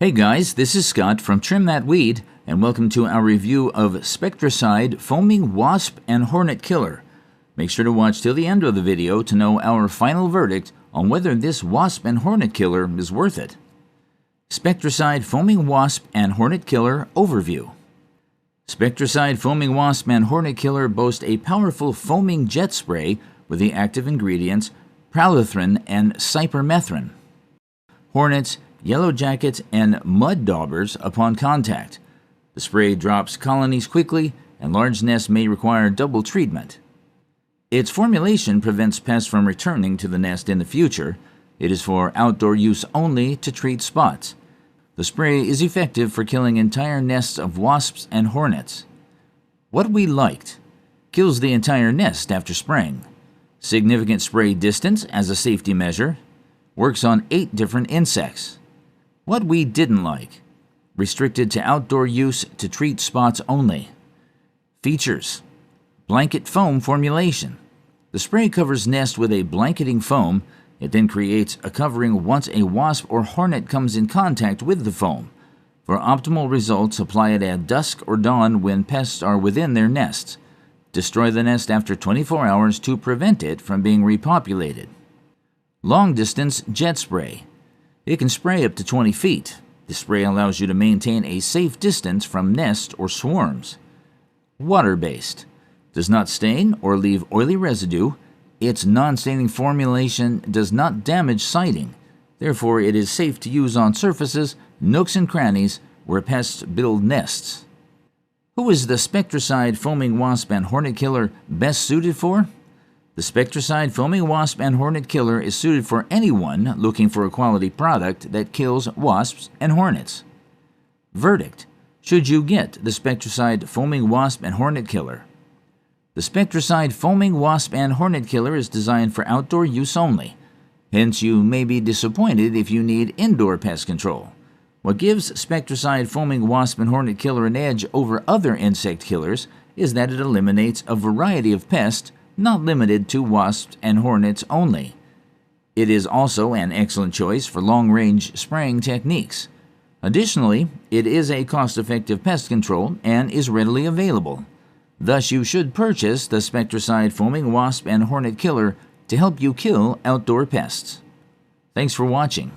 Hey guys, this is Scott from Trim That Weed, and welcome to our review of Spectracide Foaming Wasp and Hornet Killer. Make sure to watch till the end of the video to know our final verdict on whether this Wasp and Hornet Killer is worth it. Spectracide Foaming Wasp and Hornet Killer Overview. Spectracide Foaming Wasp and Hornet Killer boasts a powerful foaming jet spray with the active ingredients prallethrin and cypermethrin. Hornets, yellow jackets, and mud daubers upon contact. The spray drops colonies quickly, and large nests may require double treatment. Its formulation prevents pests from returning to the nest in the future. It is for outdoor use only to treat spots. The spray is effective for killing entire nests of wasps and hornets. What we liked: kills the entire nest after spraying. Significant spray distance as a safety measure. Works on 8 different insects. What we didn't like: restricted to outdoor use to treat spots only. Features: blanket foam formulation. The spray covers nest with a blanketing foam. It then creates a covering once a wasp or hornet comes in contact with the foam. For optimal results, apply it at dusk or dawn when pests are within their nests. Destroy the nest after 24 hours to prevent it from being repopulated. Long-distance jet spray. It can spray up to 20 feet. The spray allows you to maintain a safe distance from nests or swarms. Water-based. Does not stain or leave oily residue. Its non-staining formulation does not damage siding. Therefore, it is safe to use on surfaces, nooks and crannies where pests build nests. Who is the Spectracide Foaming Wasp and Hornet Killer best suited for? The Spectracide Foaming Wasp and Hornet Killer is suited for anyone looking for a quality product that kills wasps and hornets. Verdict: should you get the Spectracide Foaming Wasp and Hornet Killer? The Spectracide Foaming Wasp and Hornet Killer is designed for outdoor use only. Hence, you may be disappointed if you need indoor pest control. What gives Spectracide Foaming Wasp and Hornet Killer an edge over other insect killers is that it eliminates a variety of pests, not limited to wasps and hornets only. It is also an excellent choice for long-range spraying techniques. Additionally, it is a cost-effective pest control and is readily available. Thus, you should purchase the Spectracide Foaming Wasp and Hornet Killer to help you kill outdoor pests. Thanks for watching.